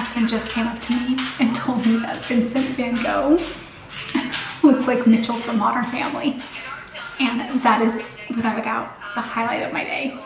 Aspen just came up to me and told me that Vincent Van Gogh looks like Mitchell from Modern Family. And that is, without a doubt, the highlight of my day.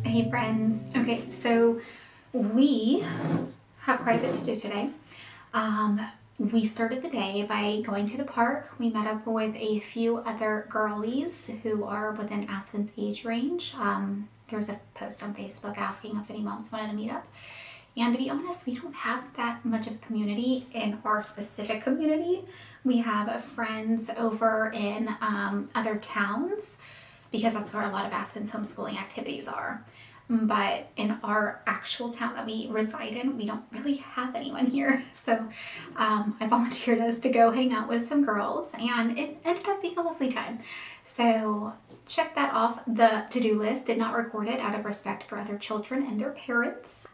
Hey friends, okay, so we have quite a bit to do today. We started the day by going to the park. We met up with a few other girlies who are within Aspen's age range. There was a post on Facebook asking if any moms wanted to meet up. And to be honest, we don't have that much of a community in our specific community. We have friends over in other towns because that's where a lot of Aspen's homeschooling activities are. But in our actual town that we reside in, we don't really have anyone here. So I volunteered us to go hang out with some girls, and it ended up being a lovely time. So check that off the to-do list. Did not record it out of respect for other children and their parents.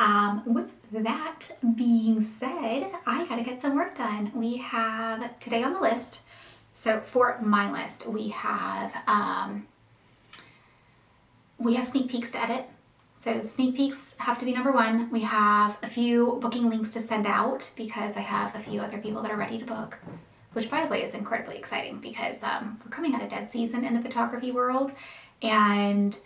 With that being said, I gotta get some work done. We have today on the list. So for my list, we have sneak peeks to edit. So sneak peeks have to be number one. We have a few booking links to send out because I have a few other people that are ready to book, which by the way is incredibly exciting because we're coming out of dead season in the photography world, and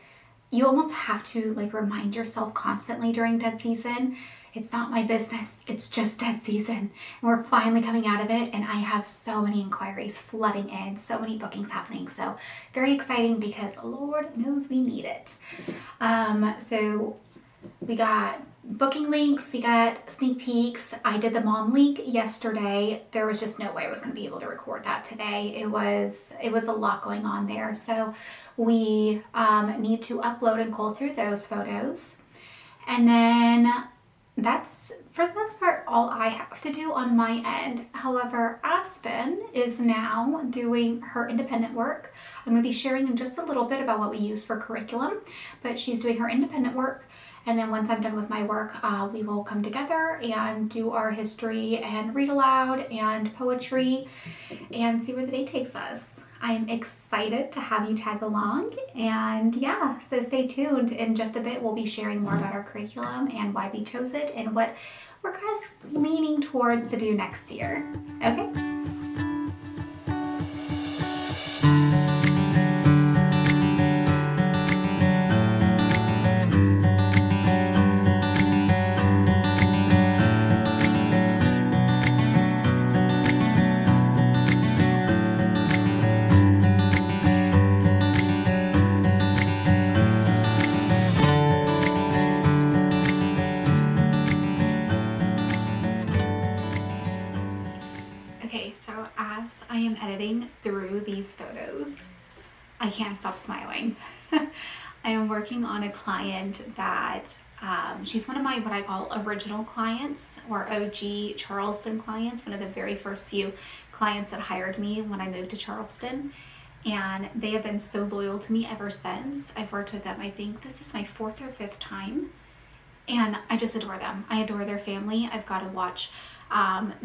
you almost have to like remind yourself constantly during dead season, it's not my business, it's just dead season. And we're finally coming out of it, and I have so many inquiries flooding in, so many bookings happening. So very exciting because Lord knows we need it. So we got booking links, we got sneak peeks. I did the mom link yesterday. There was just no way I was going to be able to record that today. It was a lot going on there. So we need to upload and cull through those photos. And then that's, for the most part, all I have to do on my end. However, Aspen is now doing her independent work. I'm going to be sharing in just a little bit about what we use for curriculum, but she's doing her independent work. And then once I'm done with my work, we will come together and do our history and read aloud and poetry and see where the day takes us. I am excited to have you tag along, and yeah, so stay tuned. In just a bit, we'll be sharing more about our curriculum and why we chose it and what we're kind of leaning towards to do next year. Okay? Through these photos, I can't stop smiling. I am working on a client that she's one of my what I call original clients, or OG Charleston clients, one of the very first few clients that hired me when I moved to Charleston, and they have been so loyal to me ever since. I've worked with them, I think this is my 4th or 5th time, and I just adore them. I adore their family. I've got to watch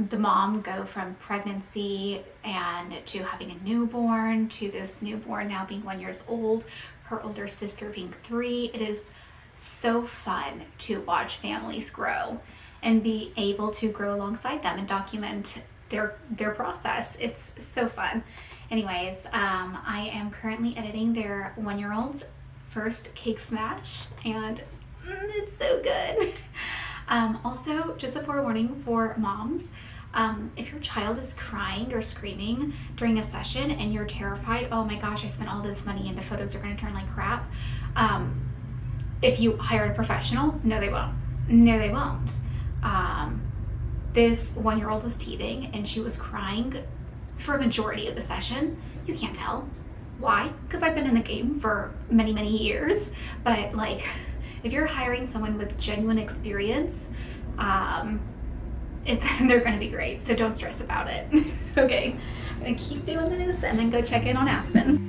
the mom go from pregnancy and to having a newborn to this newborn now being 1 year old, her older sister being 3. It is so fun to watch families grow and be able to grow alongside them and document their process. It's so fun. Anyways, I am currently editing their 1 year old's first cake smash, and it's so good. Also, just a forewarning for moms, if your child is crying or screaming during a session and you're terrified, oh my gosh, I spent all this money and the photos are going to turn like crap. If you hire a professional, no, they won't. No, they won't. This 1 year old was teething and she was crying for a majority of the session. You can't tell. Why? Because I've been in the game for many, many years, but like, if you're hiring someone with genuine experience, they're going to be great. So don't stress about it. Okay, I'm going to keep doing this and then go check in on Aspen.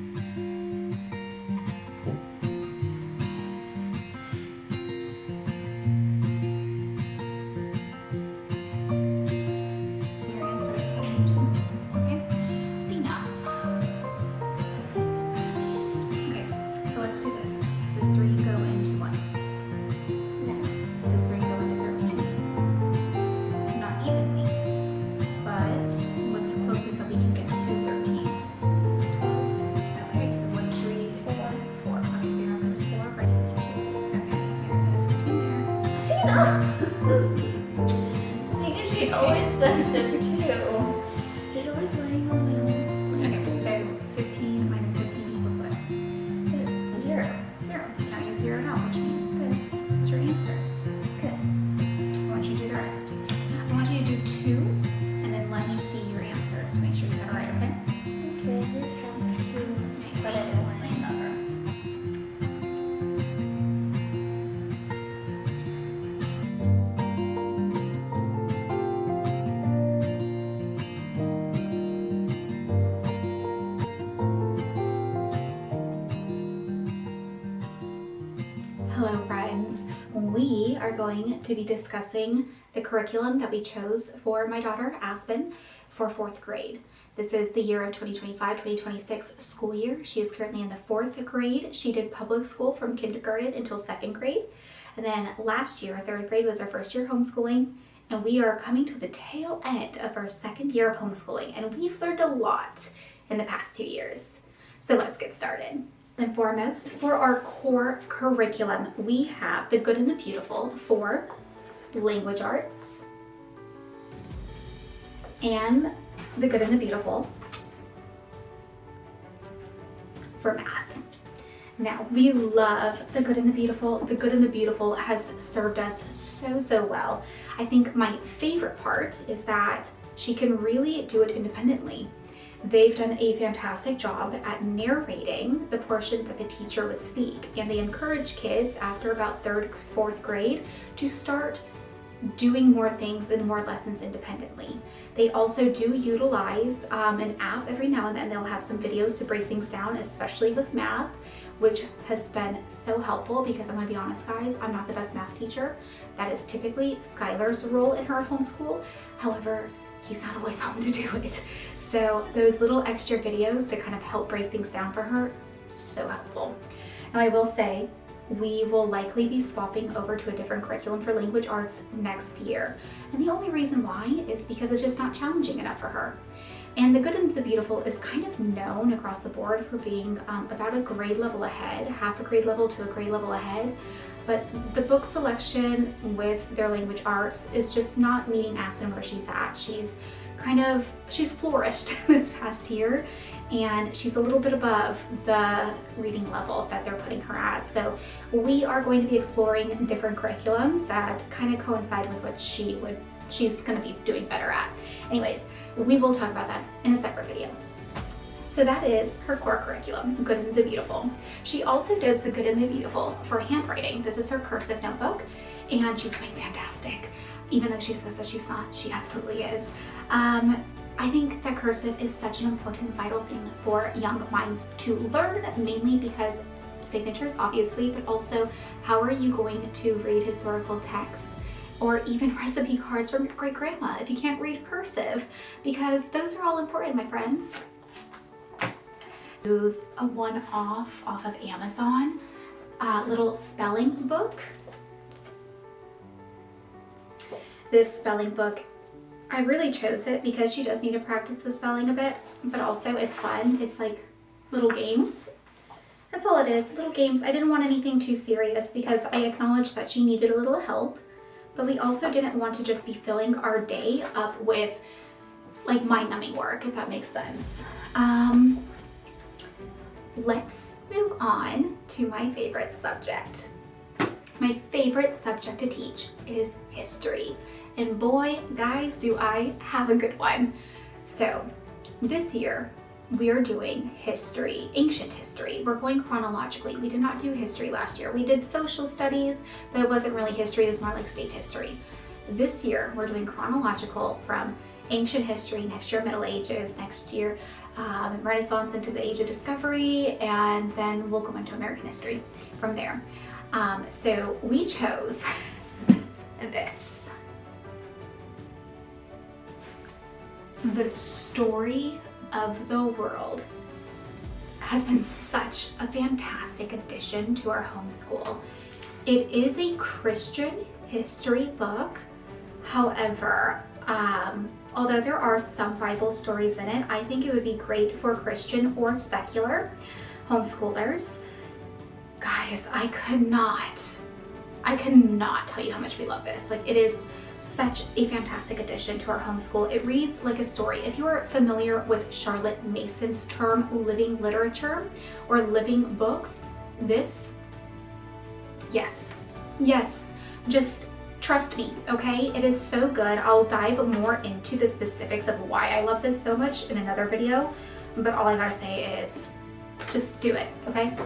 I think she always does this too. She's always lying on my own. Okay, so 15 minus 15 equals what? 0. 0. So now you zero it out, which means this is your answer. Good. I want you to do the rest. I want you to do 2, and then let me see your answers to make sure you got it right, okay? Okay, here comes 2. But it is the number. Hello friends, we are going to be discussing the curriculum that we chose for my daughter Aspen for 4th grade. This is the year of 2025-2026 school year. She is currently in the 4th grade. She did public school from kindergarten until 2nd grade. And then last year, 3rd grade was our first year homeschooling. And we are coming to the tail end of our 2nd year of homeschooling. And we've learned a lot in the past 2 years. So let's get started. And foremost, for our core curriculum, we have The Good and the Beautiful for language arts and The Good and the Beautiful for math. Now, we love The Good and the Beautiful. The Good and the Beautiful has served us so well. I think my favorite part is that she can really do it independently. They've done a fantastic job at narrating the portion that the teacher would speak, and they encourage kids after about 3rd, 4th grade to start doing more things and more lessons independently. They also do utilize an app every now and then. They'll have some videos to break things down, especially with math, which has been so helpful because I'm gonna be honest guys, I'm not the best math teacher. That is typically Skylar's role in her homeschool. However, he's not always home to do it. So those little extra videos to kind of help break things down for her, so helpful. Now I will say, we will likely be swapping over to a different curriculum for language arts next year. And the only reason why is because it's just not challenging enough for her. And The Good and the Beautiful is kind of known across the board for being about a grade level ahead, half a grade level to a grade level ahead. But the book selection with their language arts is just not meeting Aspen where she's at. She's flourished this past year, and she's a little bit above the reading level that they're putting her at. So we are going to be exploring different curriculums that kind of coincide with what she's gonna be doing better at. Anyways, we will talk about that in a separate video. So that is her core curriculum, Good and the Beautiful. She also does The Good and the Beautiful for handwriting. This is her cursive notebook, and she's doing fantastic. Even though she says that she's not, she absolutely is. I think that cursive is such an important, vital thing for young minds to learn, mainly because signatures, obviously, but also how are you going to read historical texts or even recipe cards from your great grandma if you can't read cursive, because those are all important, my friends. Use a one-off off of Amazon, little spelling book. This spelling book, I really chose it because she does need to practice the spelling a bit, but also it's fun. It's like little games. That's all it is, little games. I didn't want anything too serious because I acknowledged that she needed a little help, but we also didn't want to just be filling our day up with like mind-numbing work, if that makes sense. Let's move on to my favorite subject. My favorite subject to teach is history. And boy, guys, do I have a good one. So this year we are doing history, ancient history. We're going chronologically. We did not do history last year. We did social studies, but it wasn't really history, it was more like state history. This year we're doing chronological from ancient history, next year Middle Ages, next year Renaissance into the Age of Discovery, and then we'll go into American history from there. So we chose this. The story of the world has been such a fantastic addition to our homeschool. It is a Christian history book. However, although there are some Bible stories in it, I think it would be great for Christian or secular homeschoolers. Guys, I I cannot tell you how much we love this. Like, it is such a fantastic addition to our homeschool. It reads like a story. If you're familiar with Charlotte Mason's term living literature or living books, this, yes, just trust me, okay? It is so good. I'll dive more into the specifics of why I love this so much in another video, but all I gotta say is just do it, okay?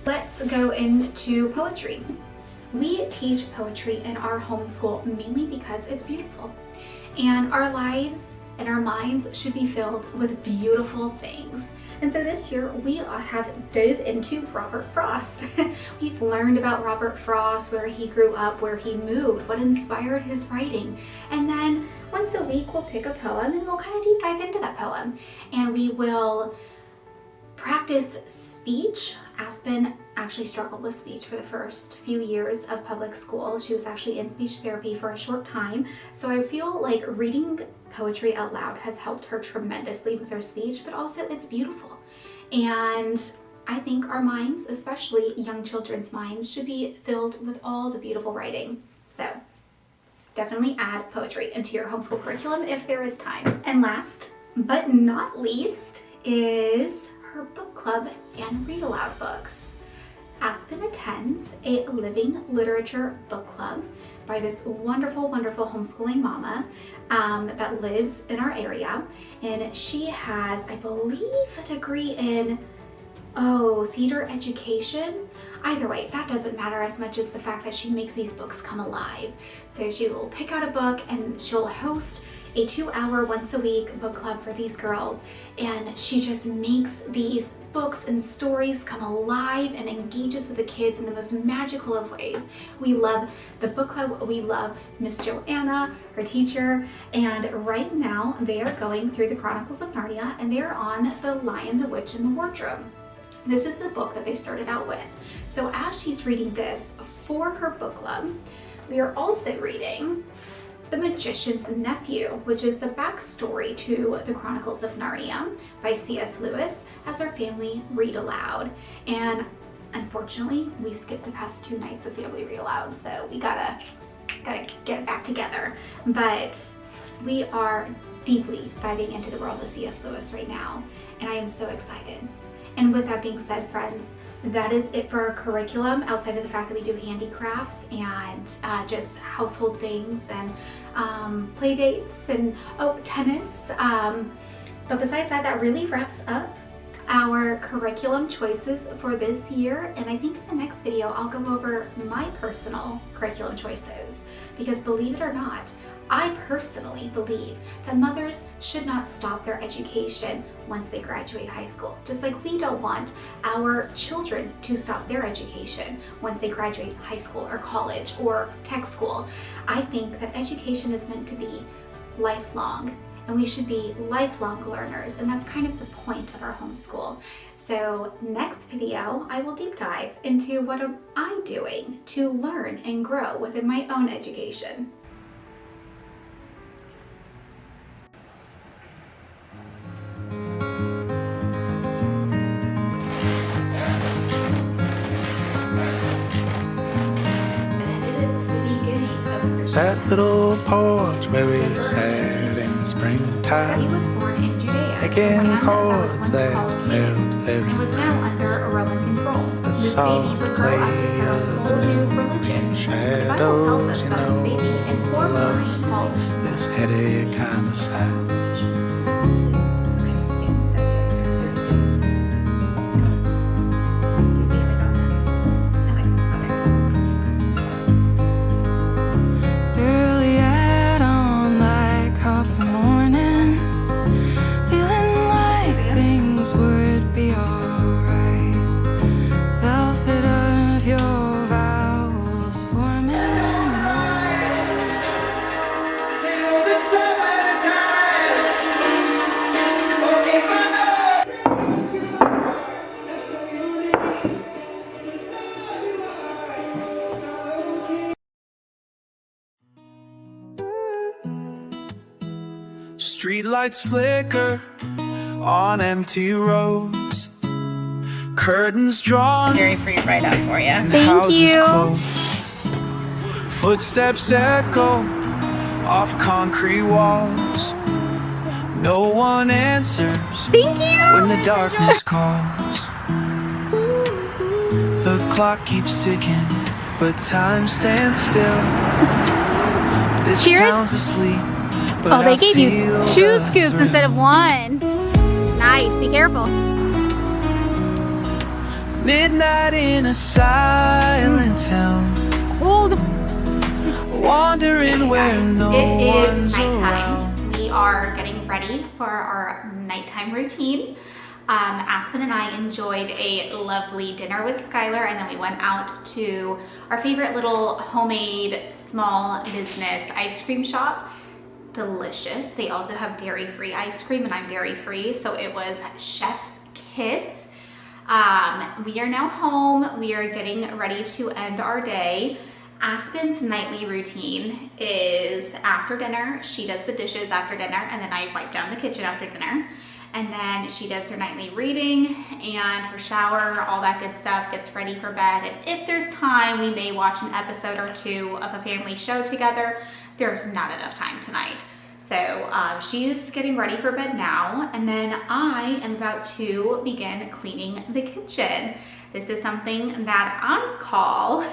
Let's go into poetry. We teach poetry in our homeschool mainly because it's beautiful, and our lives and our minds should be filled with beautiful things. And so this year we have dove into Robert Frost. We've learned about Robert Frost, where he grew up, where he moved, what inspired his writing. And then once a week we'll pick a poem and we'll kind of deep dive into that poem. And we will practice speech. Aspen actually struggled with speech for the first few years of public school. She was actually in speech therapy for a short time. So I feel like reading poetry out loud has helped her tremendously with her speech, but also it's beautiful. And I think our minds, especially young children's minds, should be filled with all the beautiful writing. So definitely add poetry into your homeschool curriculum if there is time. And last but not least is her book club and read aloud books. Aspen attends a living literature book club by this wonderful homeschooling mama that lives in our area, and she has, I believe, a degree in theater education. Either way, that doesn't matter as much as the fact that she makes these books come alive. So she will pick out a book and she'll host a 2-hour once a week book club for these girls, and she just makes these books and stories come alive and engages with the kids in the most magical of ways. We love the book club. We love Miss Joanna, her teacher, and right now they are going through the Chronicles of Narnia, and they're on The Lion, the Witch, and the Wardrobe. This is the book that they started out with. So as she's reading this for her book club, we are also reading The Magician's Nephew, which is the backstory to the Chronicles of Narnia by C.S. Lewis, as our family read aloud. And unfortunately, we skipped the past 2 nights of family read aloud, so we gotta get back together. But we are deeply diving into the world of C.S. Lewis right now, and I am so excited. And with that being said, friends, that is it for our curriculum, outside of the fact that we do handicrafts and just household things and play dates and tennis. But besides that, that really wraps up our curriculum choices for this year. And I think in the next video, I'll go over my personal curriculum choices, because believe it or not, I personally believe that mothers should not stop their education once they graduate high school. Just like we don't want our children to stop their education once they graduate high school or college or tech school. I think that education is meant to be lifelong, and we should be lifelong learners, and that's kind of the point of our homeschool. So next video, I will deep dive into what am I doing to learn and grow within my own education. That little porch where we sat in He springtime, was born in Judea, making a land that was chords once that called felt Canaan, very and was now nice. under Roman control. The This baby soft would grow up to start a play whole of new the religion. shadows, The Bible tells us you that this know, baby in poor I love verse called this heady kind of sight. Okay, see, that's your answer. 32. You see everything? Okay. Early at on like hop morning, feeling like things would be alright. Velvet of your vowels forming in Till the summertime, forgive my Streetlights flicker on empty roads, curtains drawn Very free write up for you. and houses closed. Footsteps echo off concrete walls. No one answers when the darkness calls. The clock keeps ticking, but time stands still. This Cheers. town's asleep, but Oh, they I gave you feel 2 the scoops thrill. instead of 1. Nice, be careful. Midnight in a silent town, Hold. wandering where no It is one's around. nighttime. We are getting ready for our nighttime routine. Aspen and I enjoyed a lovely dinner with Skylar, and then we went out to our favorite little homemade small business ice cream shop. Delicious. They also have dairy-free ice cream, and I'm dairy-free, so it was chef's kiss. We are now home. We are getting ready to end our day. Aspen's nightly routine is after dinner, she does the dishes after dinner, and then I wipe down the kitchen after dinner. And then she does her nightly reading and her shower, all that good stuff, gets ready for bed. And if there's time, we may watch an episode or 2 of a family show together. There's not enough time tonight. So she's getting ready for bed now, and then I am about to begin cleaning the kitchen. This is something that I call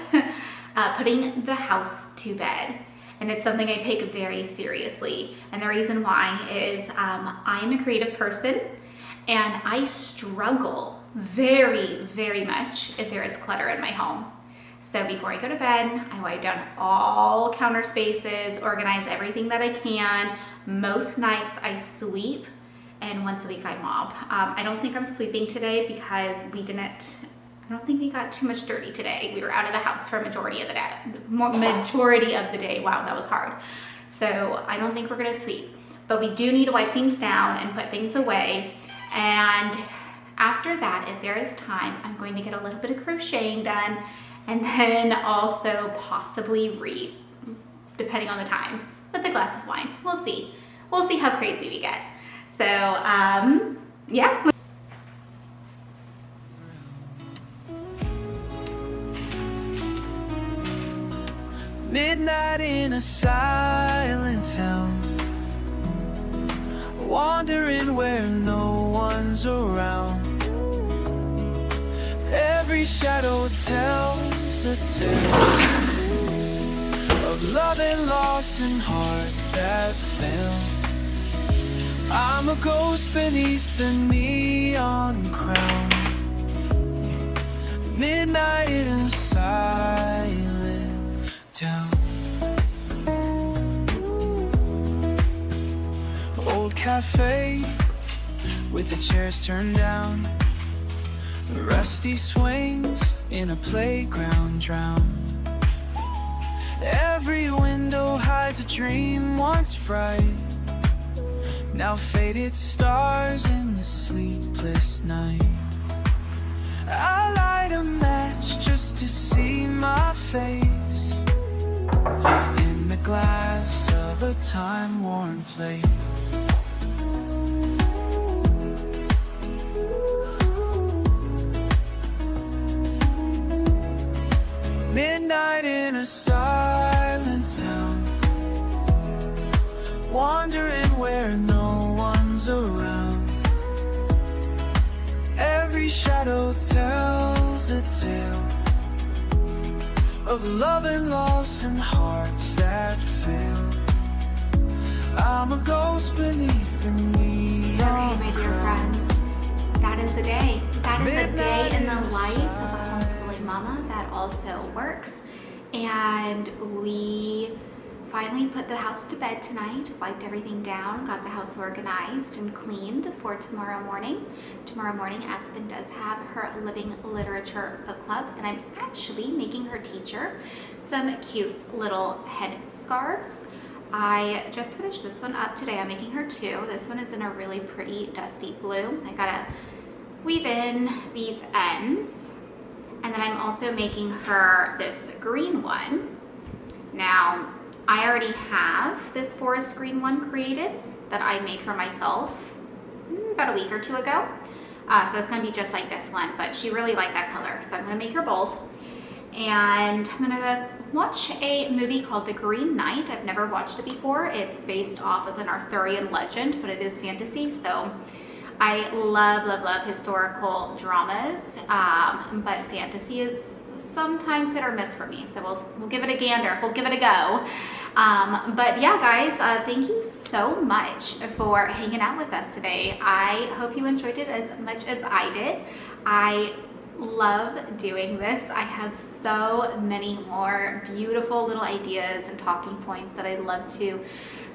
putting the house to bed. And it's something I take very seriously. And the reason why is I'm a creative person, and I struggle very, very much if there is clutter in my home. So before I go to bed, I wipe down all counter spaces, organize everything that I can. Most nights I sweep, and once a week I mop. I don't think I'm sweeping today because I don't think we got too much dirty today. We were out of the house for a majority of the day. Wow, that was hard. So I don't think we're gonna sweep, but we do need to wipe things down and put things away. And after that, if there is time, I'm going to get a little bit of crocheting done, and then also possibly read, depending on the time, with a glass of wine. We'll see. We'll see how crazy we get. So, yeah. Midnight in a silent town, wandering where no one's around. Every shadow tells a tale of love and loss and hearts that fail. I'm a ghost beneath the neon crown. Midnight in a silent town. Old cafe with the chairs turned down. Rusty swings in a playground drown. Every window hides a dream once bright. Now faded stars in the sleepless night. I light a match just to see my face in the glass of a time-worn plate. Midnight in a silent town, wandering where no one's around. Every shadow tells a tale of love and loss and hearts that fail. I'm a ghost beneath the neon. Okay, my dear friends, that is a day. That is a day in the life of a homeschooling mama that also works. And we finally put the house to bed tonight, wiped everything down, got the house organized and cleaned for tomorrow morning. Tomorrow morning, Aspen does have her Living Literature book club, and I'm actually making her teacher some cute little head scarves. I just finished this one up today. I'm making her 2. This one is in a really pretty dusty blue. I gotta weave in these ends. And then I'm also making her this green one. Now, I already have this forest green one created that I made for myself about a week or 2 ago. So it's gonna be just like this one, but she really liked that color. So I'm gonna make her both. and I'm gonna watch a movie called The Green Knight. I've never watched it before. It's based off of an Arthurian legend, but it is fantasy, so I love historical dramas, but fantasy is sometimes hit or miss for me, so we'll give it a gander, we'll give it a go. But yeah, guys, thank you so much for hanging out with us today. I hope you enjoyed it as much as I did. I love doing this. I have so many more beautiful little ideas and talking points that I'd love to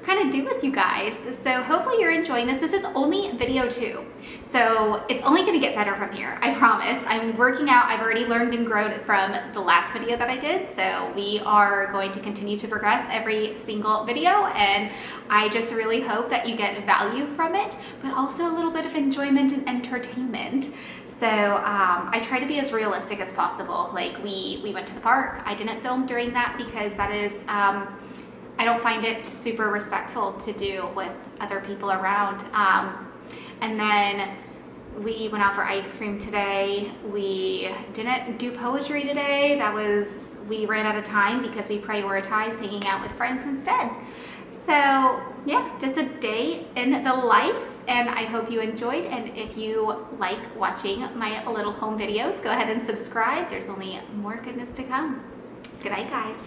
kind of do with you guys. So hopefully you're enjoying this. This is only video 2, so it's only going to get better from here, I promise. I'm working out. I've already learned and grown from the last video that I did, so we are going to continue to progress every single video, and I just really hope that you get value from it, but also a little bit of enjoyment and entertainment. So I try to be as realistic as possible. Like we went to the park. I didn't film during that because that is I don't find it super respectful to do with other people around. And then we went out for ice cream today. We didn't do poetry today. We ran out of time because we prioritized hanging out with friends instead. So yeah, just a day in the life, and I hope you enjoyed. And if you like watching my little home videos, go ahead and subscribe. There's only more goodness to come. Good night, guys.